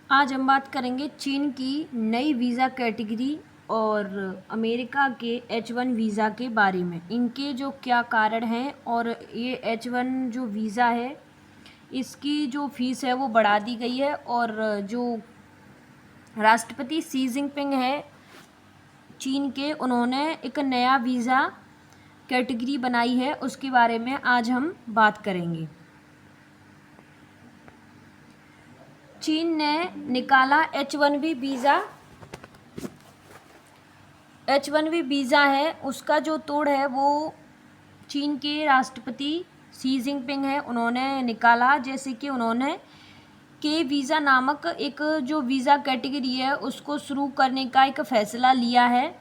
आज हम बात करेंगे चीन की नई वीज़ा कैटेगरी और अमेरिका के H1 वीज़ा के बारे में। इनके जो क्या कारण हैं और ये H1 जो वीज़ा है इसकी जो फ़ीस है वो बढ़ा दी गई है और जो राष्ट्रपति शी जिनपिंग है चीन के, उन्होंने एक नया वीज़ा कैटेगरी बनाई है, उसके बारे में आज हम बात करेंगे। चीन ने निकाला H1B वीज़ा। H1B वीज़ा है, उसका जो तोड़ है वो चीन के राष्ट्रपति शी जिनपिंग है, उन्होंने निकाला। जैसे कि उन्होंने के वीज़ा नामक एक जो वीज़ा कैटेगरी है उसको शुरू करने का एक फ़ैसला लिया है।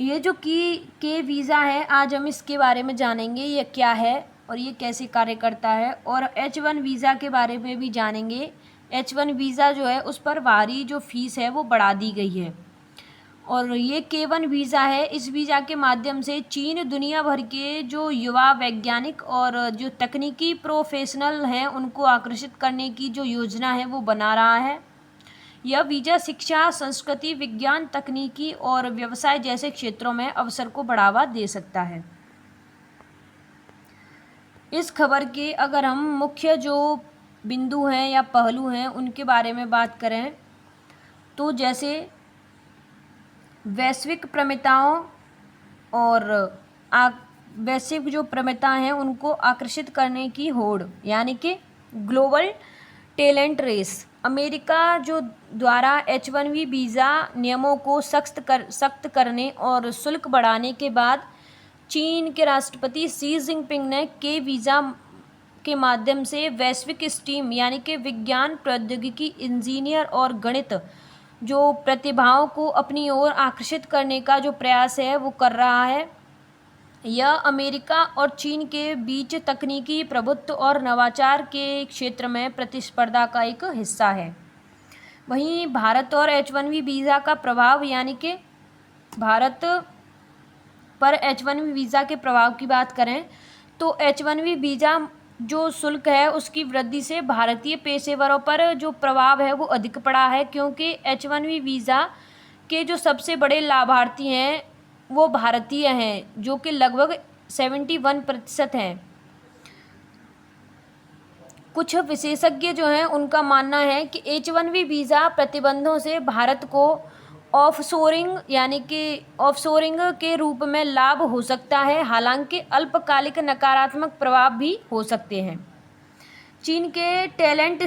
ये जो के वीज़ा है, आज हम इसके बारे में जानेंगे ये क्या है और ये कैसे कार्य करता है, और H1 वीज़ा के बारे में भी जानेंगे। H1 वीज़ा जो है उस पर भारी जो फ़ीस है वो बढ़ा दी गई है और ये K1 वीज़ा है। इस वीज़ा के माध्यम से चीन दुनिया भर के जो युवा वैज्ञानिक और जो तकनीकी प्रोफेशनल हैं उनको आकर्षित करने की जो योजना है वो बना रहा है। यह वीज़ा शिक्षा, संस्कृति, विज्ञान, तकनीकी और व्यवसाय जैसे क्षेत्रों में अवसर को बढ़ावा दे सकता है। इस खबर के अगर हम मुख्य जो बिंदु हैं या पहलू हैं उनके बारे में बात करें तो जैसे वैश्विक प्रमिताओं और वैश्विक जो प्रमिता हैं उनको आकर्षित करने की होड़, यानी कि ग्लोबल टैलेंट रेस। अमेरिका जो द्वारा H1B वीज़ा नियमों को सख्त करने और शुल्क बढ़ाने के बाद चीन के राष्ट्रपति शी जिनपिंग ने के वीज़ा के माध्यम से वैश्विक स्टीम यानी कि विज्ञान, प्रौद्योगिकी, इंजीनियर और गणित जो प्रतिभाओं को अपनी ओर आकर्षित करने का जो प्रयास है वो कर रहा है। यह अमेरिका और चीन के बीच तकनीकी प्रभुत्व और नवाचार के क्षेत्र में प्रतिस्पर्धा का एक हिस्सा है। वहीं भारत और H1B वीज़ा का प्रभाव, यानी कि भारत पर H1B वीज़ा के प्रभाव की बात करें तो H1B वीज़ा जो शुल्क है उसकी वृद्धि से भारतीय पेशेवरों पर जो प्रभाव है वो अधिक पड़ा है, क्योंकि H1B वीज़ा के जो सबसे बड़े लाभार्थी हैं वो भारतीय हैं, जो कि लगभग 71% हैं। कुछ विशेषज्ञ जो हैं उनका मानना है कि H1B वीज़ा प्रतिबंधों से भारत को ऑफशोरिंग यानी कि ऑफशोरिंग के रूप में लाभ हो सकता है, हालांकि अल्पकालिक नकारात्मक प्रभाव भी हो सकते हैं। चीन के टैलेंट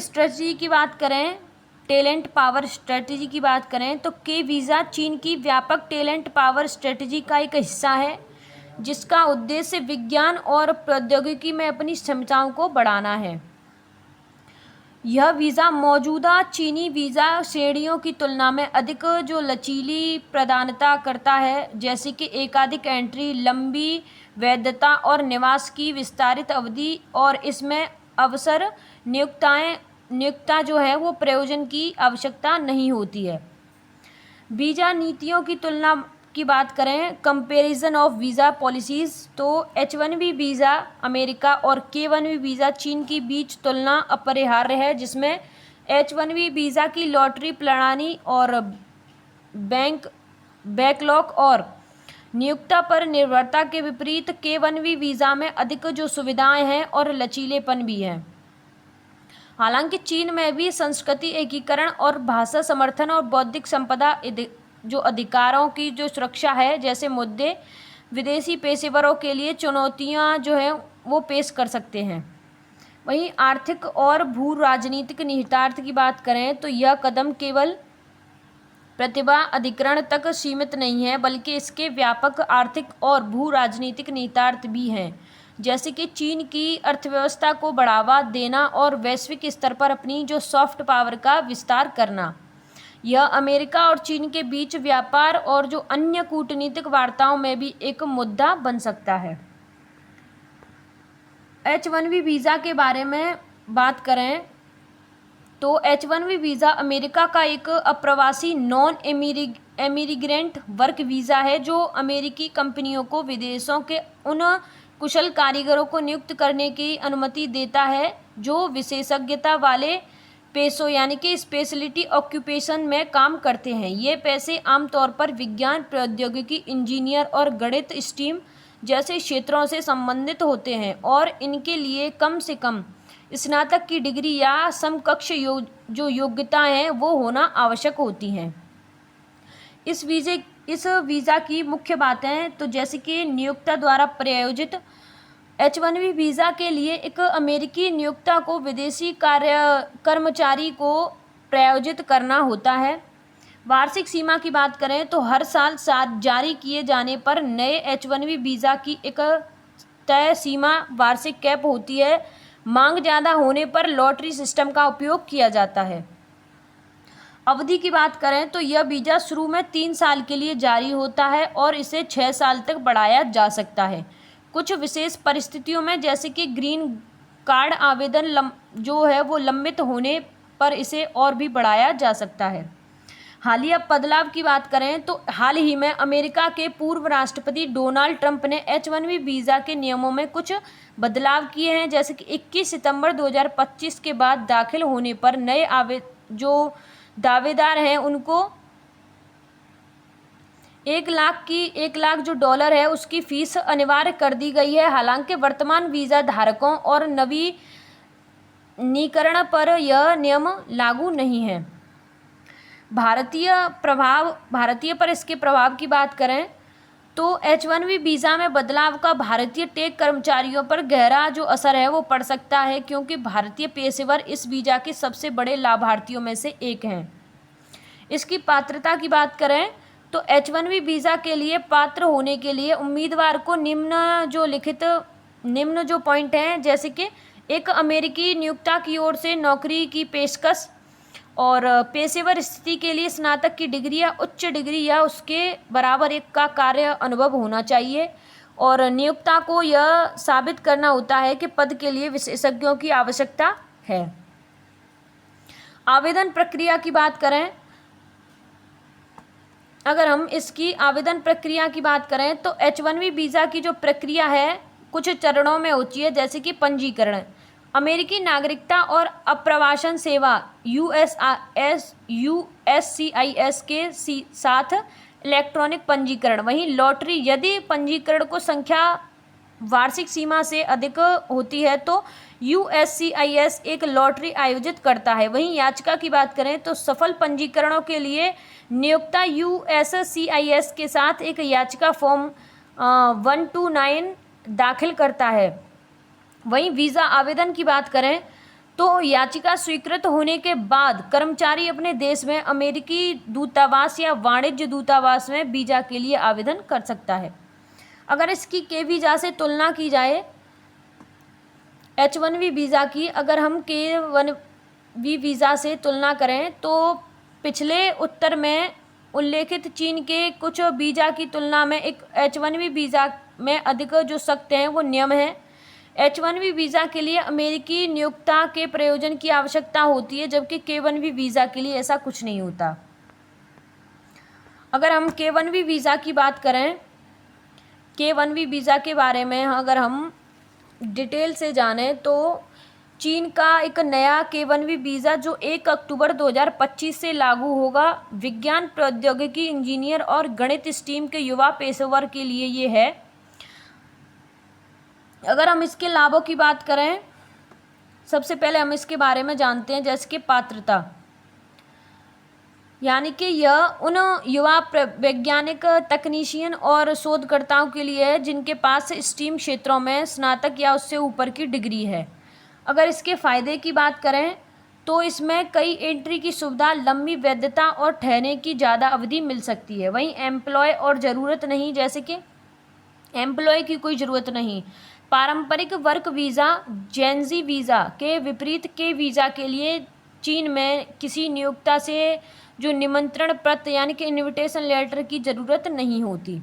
पावर स्ट्रेटजी की बात करें तो के वीज़ा चीन की व्यापक टैलेंट पावर स्ट्रेटजी का एक हिस्सा है, जिसका उद्देश्य विज्ञान और प्रौद्योगिकी में अपनी क्षमताओं को बढ़ाना है। यह वीज़ा मौजूदा चीनी वीज़ा श्रेणियों की तुलना में अधिक जो लचीली प्रदानता करता है, जैसे कि एकाधिक एंट्री, लंबी वैधता और निवास की विस्तारित अवधि, और इसमें अवसर नियुक्ता जो है वो प्रयोजन की आवश्यकता नहीं होती है। वीज़ा नीतियों की तुलना की बात करें, कंपैरिजन ऑफ वीज़ा पॉलिसीज़, तो H1B वीज़ा अमेरिका और K1B वीज़ा चीन के बीच तुलना अपरिहार्य है, जिसमें H1B वीज़ा की लॉटरी प्रणाली और बैकलॉग और नियुक्ता पर निर्भरता के विपरीत K1B वीज़ा में अधिक जो सुविधाएं हैं और लचीलेपन भी है। हालांकि चीन में भी संस्कृति एकीकरण और भाषा समर्थन और बौद्धिक संपदा जो अधिकारों की जो सुरक्षा है जैसे मुद्दे विदेशी पेशेवरों के लिए चुनौतियां जो हैं वो पेश कर सकते हैं। वहीं आर्थिक और भू राजनीतिक निहितार्थ की बात करें तो यह कदम केवल प्रतिभा अधिग्रहण तक सीमित नहीं है, बल्कि इसके व्यापक आर्थिक और भू राजनीतिक निहितार्थ भी हैं, जैसे कि चीन की अर्थव्यवस्था को बढ़ावा देना और वैश्विक स्तर पर अपनी जो सॉफ्ट पावर का विस्तार करना। यह अमेरिका और चीन के बीच व्यापार और जो अन्य कूटनीतिक वार्ताओं में भी एक मुद्दा बन सकता है। H1B वीज़ा के बारे में बात करें तो H1B वीज़ा अमेरिका का एक अप्रवासी नॉन इमिग्रेंट वर्क वीज़ा है, जो अमेरिकी कंपनियों को विदेशों के उन कुशल कारीगरों को नियुक्त करने की अनुमति देता है जो विशेषज्ञता वाले पेशों यानी कि स्पेशलिटी ऑक्यूपेशन में काम करते हैं। ये पेशे आमतौर पर विज्ञान, प्रौद्योगिकी, इंजीनियर और गणित, स्टीम जैसे क्षेत्रों से संबंधित होते हैं और इनके लिए कम से कम स्नातक की डिग्री या समकक्ष जो योग्यताएं हैं वो होना आवश्यक होती हैं। इस वीज़ा की मुख्य बातें तो जैसे कि नियोक्ता द्वारा प्रायोजित H-1B वीज़ा के लिए एक अमेरिकी नियोक्ता को विदेशी कर्मचारी को प्रायोजित करना होता है। वार्षिक सीमा की बात करें तो हर साल जारी किए जाने पर नए H-1B वीज़ा की एक तय सीमा वार्षिक कैप होती है। मांग ज़्यादा होने पर लॉटरी सिस्टम का उपयोग किया जाता है। अवधि की बात करें तो यह वीज़ा शुरू में 3 साल के लिए जारी होता है और इसे 6 साल तक बढ़ाया जा सकता है। कुछ विशेष परिस्थितियों में जैसे कि ग्रीन कार्ड आवेदन जो है वो लंबित होने पर इसे और भी बढ़ाया जा सकता है। हालिया बदलाव की बात करें तो हाल ही में अमेरिका के पूर्व राष्ट्रपति डोनाल्ड ट्रंप ने H-1B वीज़ा के नियमों में कुछ बदलाव किए हैं, जैसे कि 21 सितंबर 2025 के बाद दाखिल होने पर नए जो दावेदार हैं उनको 1 लाख जो डॉलर है उसकी फीस अनिवार्य कर दी गई है। हालांकि वर्तमान वीज़ा धारकों और नवीनीकरण पर यह नियम लागू नहीं है। भारतीय पर इसके प्रभाव की बात करें तो H-1B वीज़ा में बदलाव का भारतीय टेक कर्मचारियों पर गहरा जो असर है वो पड़ सकता है, क्योंकि भारतीय पेशेवर इस वीज़ा के सबसे बड़े लाभार्थियों में से एक हैं। इसकी पात्रता की बात करें तो H-1B वीज़ा के लिए पात्र होने के लिए उम्मीदवार को निम्न जो पॉइंट हैं, जैसे कि एक अमेरिकी नियोक्ता की ओर से नौकरी की पेशकश और पेशेवर स्थिति के लिए स्नातक की डिग्री या उच्च डिग्री या उसके बराबर एक का कार्य अनुभव होना चाहिए और नियोक्ता को यह साबित करना होता है कि पद के लिए विशेषज्ञों की आवश्यकता है। आवेदन प्रक्रिया की बात करें, अगर हम इसकी आवेदन प्रक्रिया की बात करें तो H-1B वीज़ा की जो प्रक्रिया है कुछ चरणों में होती है, जैसे कि पंजीकरण, अमेरिकी नागरिकता और अप्रवासन सेवा USCIS के साथ इलेक्ट्रॉनिक पंजीकरण। वहीं लॉटरी, यदि पंजीकरण को संख्या वार्षिक सीमा से अधिक होती है तो USCIS एक लॉटरी आयोजित करता है। वहीं याचिका की बात करें तो सफल पंजीकरणों के लिए नियोक्ता USCIS के साथ एक याचिका फॉर्म 129 दाखिल करता है। वहीं वीज़ा आवेदन की बात करें तो याचिका स्वीकृत होने के बाद कर्मचारी अपने देश में अमेरिकी दूतावास या वाणिज्य दूतावास में वीज़ा के लिए आवेदन कर सकता है। अगर इसकी के वीज़ा से तुलना की जाए H-1B वीज़ा की, अगर हम K-1B वीज़ा से तुलना करें तो पिछले उत्तर में उल्लेखित चीन के कुछ वीज़ा की तुलना में एक H-1B वीज़ा में अधिक जो सख्त हैं वो नियम हैं। H-1B वीज़ा के लिए अमेरिकी नियोक्ता के प्रयोजन की आवश्यकता होती है, जबकि K-1B वीज़ा के लिए ऐसा कुछ नहीं होता। अगर हम K-1B वीज़ा की बात करें, K-1B वीज़ा के बारे में अगर हम डिटेल से जानें तो चीन का एक नया K-1B वीज़ा जो 1 अक्टूबर 2025 से लागू होगा, विज्ञान, प्रौद्योगिकी, इंजीनियर और गणित स्ट्रीम के युवा पेशेवर के लिए ये है। अगर हम इसके लाभों की बात करें, सबसे पहले हम इसके बारे में जानते हैं, जैसे कि पात्रता, यानी कि यह उन युवा वैज्ञानिक, तकनीशियन और शोधकर्ताओं के लिए है जिनके पास स्टीम क्षेत्रों में स्नातक या उससे ऊपर की डिग्री है। अगर इसके फ़ायदे की बात करें तो इसमें कई एंट्री की सुविधा, लंबी वैधता और ठहरने की ज़्यादा अवधि मिल सकती है। वहीं एम्प्लॉय और ज़रूरत नहीं, जैसे कि एम्प्लॉय की कोई ज़रूरत नहीं। पारंपरिक वर्क वीज़ा, जेनजी वीज़ा के विपरीत के वीज़ा के लिए चीन में किसी नियोक्ता से जो निमंत्रण पत्र यानी कि इनविटेशन लेटर की ज़रूरत नहीं होती।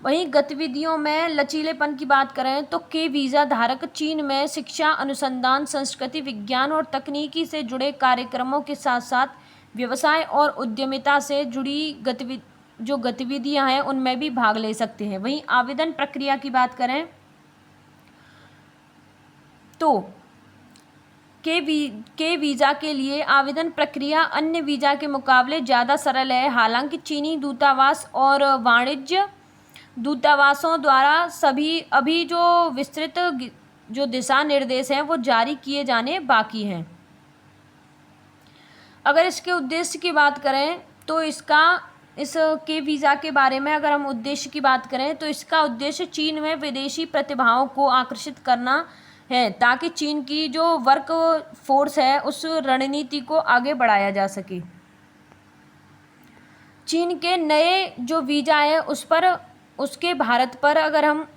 वहीं गतिविधियों में लचीलेपन की बात करें तो के वीज़ा धारक चीन में शिक्षा, अनुसंधान, संस्कृति, विज्ञान और तकनीकी से जुड़े कार्यक्रमों के साथ साथ व्यवसाय और उद्यमिता से जुड़ी गतिविधियां हैं उनमें भी भाग ले सकते हैं। वहीं आवेदन प्रक्रिया की बात करें तो के वीज़ा के लिए आवेदन प्रक्रिया अन्य वीज़ा के मुकाबले ज़्यादा सरल है। हालांकि चीनी दूतावास और वाणिज्य दूतावासों द्वारा अभी जो विस्तृत जो दिशा निर्देश हैं वो जारी किए जाने बाकी हैं। अगर इसके उद्देश्य की बात करें तो इस के वीज़ा के बारे में अगर हम उद्देश्य की बात करें तो इसका उद्देश्य चीन में विदेशी प्रतिभाओं को आकर्षित करना है, ताकि चीन की जो वर्क फोर्स है उस रणनीति को आगे बढ़ाया जा सके। चीन के नए जो वीज़ा है उसके भारत पर अगर हम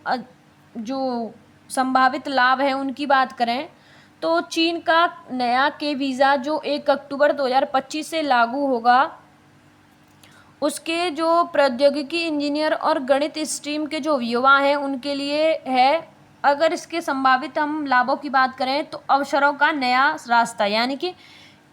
जो संभावित लाभ हैं उनकी बात करें तो चीन का नया के वीज़ा जो 1 अक्टूबर 2025 से लागू होगा, उसके जो प्रौद्योगिकी इंजीनियर और गणित स्ट्रीम के जो युवा हैं उनके लिए है। अगर इसके संभावित हम लाभों की बात करें तो अवसरों का नया रास्ता, यानी कि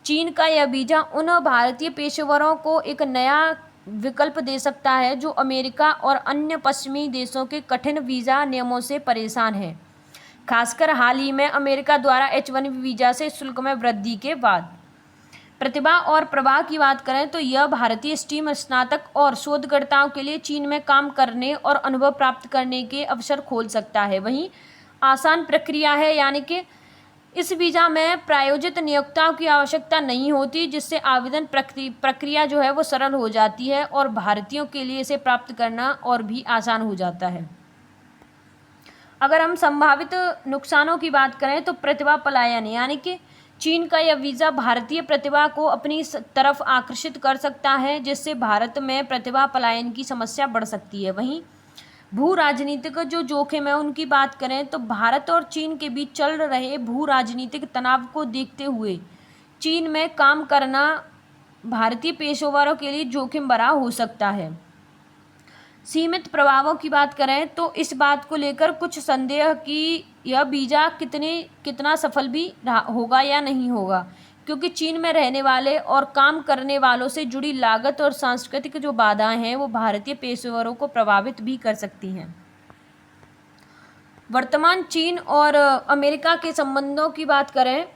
चीन का यह वीज़ा उन भारतीय पेशेवरों को एक नया विकल्प दे सकता है जो अमेरिका और अन्य पश्चिमी देशों के कठिन वीज़ा नियमों से परेशान हैं, खासकर हाल ही में अमेरिका द्वारा H1B वीज़ा से शुल्क में वृद्धि के बाद। प्रतिभा और प्रवाह की बात करें तो यह भारतीय स्टीम स्नातक और शोधकर्ताओं के लिए चीन में काम करने और अनुभव प्राप्त करने के अवसर खोल सकता है। वहीं आसान प्रक्रिया है, यानी कि इस वीज़ा में प्रायोजित नियोक्ताओं की आवश्यकता नहीं होती, जिससे आवेदन प्रक्रिया जो है वो सरल हो जाती है और भारतीयों के लिए इसे प्राप्त करना और भी आसान हो जाता है। अगर हम संभावित नुकसानों की बात करें तो प्रतिभा पलायन, यानी कि चीन का यह वीज़ा भारतीय प्रतिभा को अपनी तरफ आकर्षित कर सकता है, जिससे भारत में प्रतिभा पलायन की समस्या बढ़ सकती है। वहीं भू राजनीतिक जो जोखिम है उनकी बात करें तो भारत और चीन के बीच चल रहे भू राजनीतिक तनाव को देखते हुए चीन में काम करना भारतीय पेशेवरों के लिए जोखिम भरा हो सकता है। सीमित प्रभावों की बात करें तो इस बात को लेकर कुछ संदेह कि यह वीज़ा कितना सफल भी होगा या नहीं होगा, क्योंकि चीन में रहने वाले और काम करने वालों से जुड़ी लागत और सांस्कृतिक जो बाधाएं हैं वो भारतीय पेशेवरों को प्रभावित भी कर सकती हैं। वर्तमान चीन और अमेरिका के संबंधों की बात करें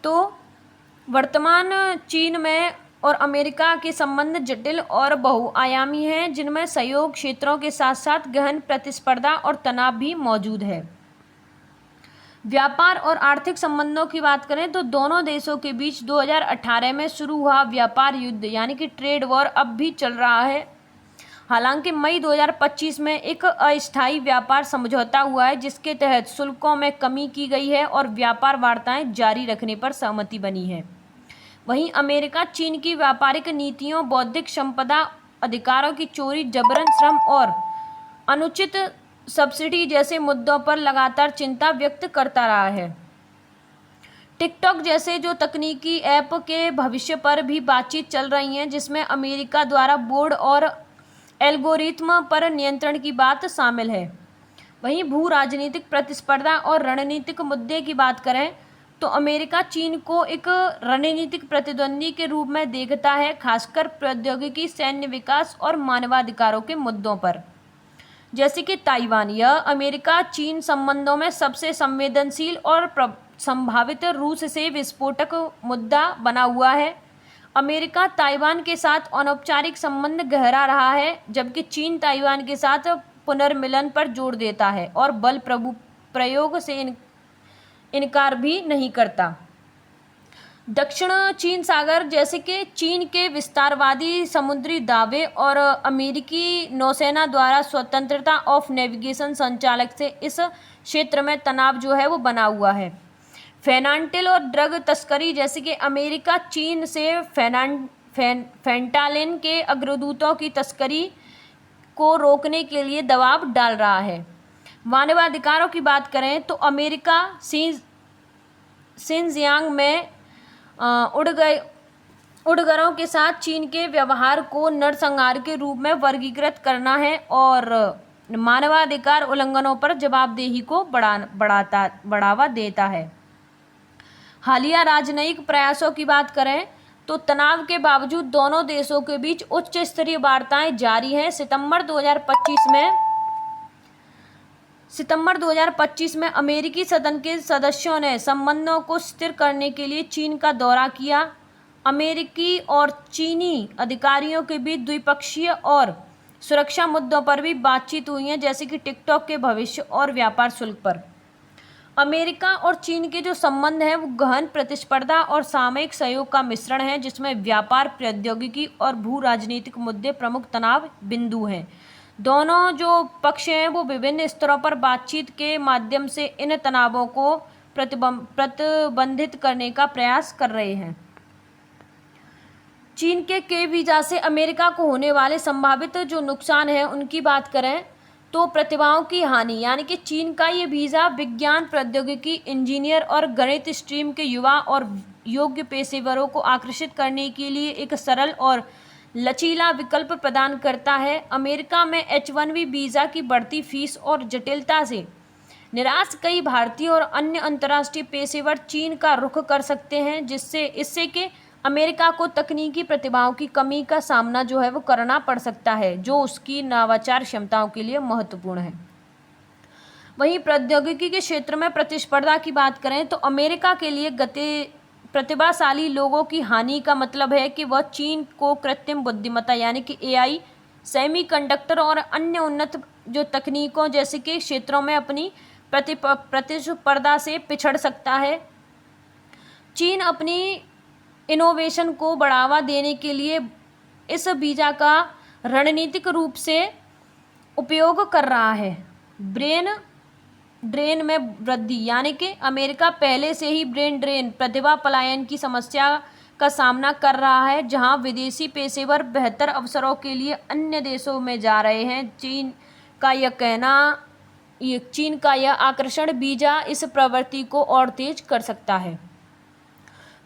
तो वर्तमान चीन में और अमेरिका के संबंध जटिल और बहुआयामी हैं, जिनमें सहयोग क्षेत्रों के साथ साथ गहन प्रतिस्पर्धा और तनाव भी मौजूद है। व्यापार और आर्थिक संबंधों की बात करें तो दोनों देशों के बीच 2018 में शुरू हुआ व्यापार युद्ध, यानी कि ट्रेड वॉर, अब भी चल रहा है। हालांकि मई 2025 में एक अस्थायी व्यापार समझौता हुआ है, जिसके तहत शुल्कों में कमी की गई है और व्यापार वार्ताएं जारी रखने पर सहमति बनी है। वहीं अमेरिका चीन की व्यापारिक नीतियों, बौद्धिक संपदा अधिकारों की चोरी, जबरन श्रम और अनुचित सब्सिडी जैसे मुद्दों पर लगातार चिंता व्यक्त करता रहा है। टिकटॉक जैसे जो तकनीकी ऐप के भविष्य पर भी बातचीत चल रही है, जिसमें अमेरिका द्वारा बोर्ड और एल्गोरिथम पर नियंत्रण की बात शामिल है। वहीं भू राजनीतिक प्रतिस्पर्धा और रणनीतिक मुद्दे की बात करें तो अमेरिका चीन को एक रणनीतिक प्रतिद्वंदी के रूप में देखता है, खासकर प्रौद्योगिकी, सैन्य विकास और मानवाधिकारों के मुद्दों पर। जैसे कि ताइवान, यह अमेरिका चीन संबंधों में सबसे संवेदनशील और संभावित रूस से विस्फोटक मुद्दा बना हुआ है। अमेरिका ताइवान के साथ अनौपचारिक संबंध गहरा रहा है, जबकि चीन ताइवान के साथ पुनर्मिलन पर जोर देता है और बल प्रयोग से इनकार भी नहीं करता। दक्षिण चीन सागर, जैसे कि चीन के विस्तारवादी समुद्री दावे और अमेरिकी नौसेना द्वारा स्वतंत्रता ऑफ नेविगेशन संचालक से इस क्षेत्र में तनाव जो है वो बना हुआ है। फेनांटिल और ड्रग तस्करी, जैसे कि अमेरिका चीन से फेंटालिन के अग्रदूतों की तस्करी को रोकने के लिए दबाव डाल रहा है। मानवाधिकारों की बात करें तो अमेरिका शिनजियांग में उड़गरों के साथ चीन के व्यवहार को नरसंहार के रूप में वर्गीकृत करना है और मानवाधिकार उल्लंघनों पर जवाबदेही को बढ़ावा देता है। हालिया राजनयिक प्रयासों की बात करें तो तनाव के बावजूद दोनों देशों के बीच उच्च स्तरीय वार्ताएं जारी हैं। सितंबर 2025 में सितंबर 2025 में अमेरिकी सदन के सदस्यों ने संबंधों को स्थिर करने के लिए चीन का दौरा किया। अमेरिकी और चीनी अधिकारियों के बीच द्विपक्षीय और सुरक्षा मुद्दों पर भी बातचीत हुई है, जैसे कि टिकटॉक के भविष्य और व्यापार शुल्क पर। अमेरिका और चीन के जो संबंध हैं वो गहन प्रतिस्पर्धा और सामयिक सहयोग का मिश्रण है, जिसमें व्यापार, प्रौद्योगिकी और भू राजनीतिक मुद्दे प्रमुख तनाव बिंदु हैं। दोनों जो पक्ष हैं वो विभिन्न स्तरों पर बातचीत के माध्यम से इन तनावों को प्रतिबंधित करने का प्रयास कर रहे हैं। चीन के वीज़ा से अमेरिका को होने वाले संभावित जो नुकसान है उनकी बात करें तो प्रतिभाओं की हानि, यानी कि चीन का ये वीज़ा विज्ञान, प्रौद्योगिकी, इंजीनियर और गणित स्ट्रीम के युवा और योग्य पेशेवरों को आकर्षित करने के लिए एक सरल और लचीला विकल्प प्रदान करता है। अमेरिका में H-1B वीज़ा की बढ़ती फीस और जटिलता से निराश कई भारतीय और अन्य अंतर्राष्ट्रीय पेशेवर चीन का रुख कर सकते हैं, इससे कि अमेरिका को तकनीकी प्रतिभाओं की कमी का सामना जो है वो करना पड़ सकता है, जो उसकी नवाचार क्षमताओं के लिए महत्वपूर्ण है। वहीं प्रौद्योगिकी के क्षेत्र में प्रतिस्पर्धा की बात करें तो अमेरिका के लिए प्रतिभाशाली लोगों की हानि का मतलब है कि वह चीन को कृत्रिम बुद्धिमत्ता यानी कि AI, सेमीकंडक्टर और अन्य उन्नत जो तकनीकों जैसे कि क्षेत्रों में अपनी प्रतिस्पर्धा से पिछड़ सकता है। चीन अपनी इनोवेशन को बढ़ावा देने के लिए इस वीज़ा का रणनीतिक रूप से उपयोग कर रहा है। ब्रेन ड्रेन में वृद्धि, यानी कि अमेरिका पहले से ही ब्रेन ड्रेन प्रतिभा पलायन की समस्या का सामना कर रहा है, जहां विदेशी पेशेवर बेहतर अवसरों के लिए अन्य देशों में जा रहे हैं। चीन का यह आकर्षण वीज़ा इस प्रवृत्ति को और तेज कर सकता है।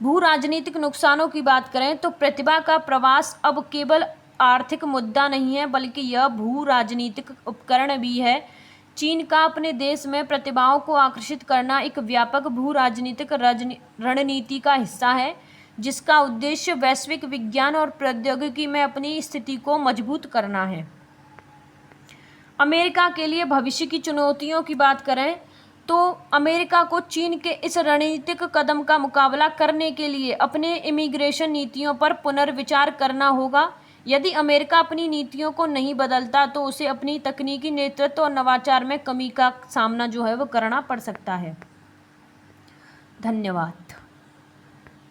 भू राजनीतिक नुकसानों की बात करें तो प्रतिभा का प्रवास अब केवल आर्थिक मुद्दा नहीं है, बल्कि यह भू राजनीतिक उपकरण भी है। चीन का अपने देश में प्रतिभाओं को आकर्षित करना एक व्यापक भू राजनीतिक रणनीति का हिस्सा है, जिसका उद्देश्य वैश्विक विज्ञान और प्रौद्योगिकी में अपनी स्थिति को मजबूत करना है। अमेरिका के लिए भविष्य की चुनौतियों की बात करें तो अमेरिका को चीन के इस रणनीतिक कदम का मुकाबला करने के लिए अपने इमिग्रेशन नीतियों पर पुनर्विचार करना होगा। यदि अमेरिका अपनी नीतियों को नहीं बदलता तो उसे अपनी तकनीकी नेतृत्व और नवाचार में कमी का सामना जो है वो करना पड़ सकता है। धन्यवाद।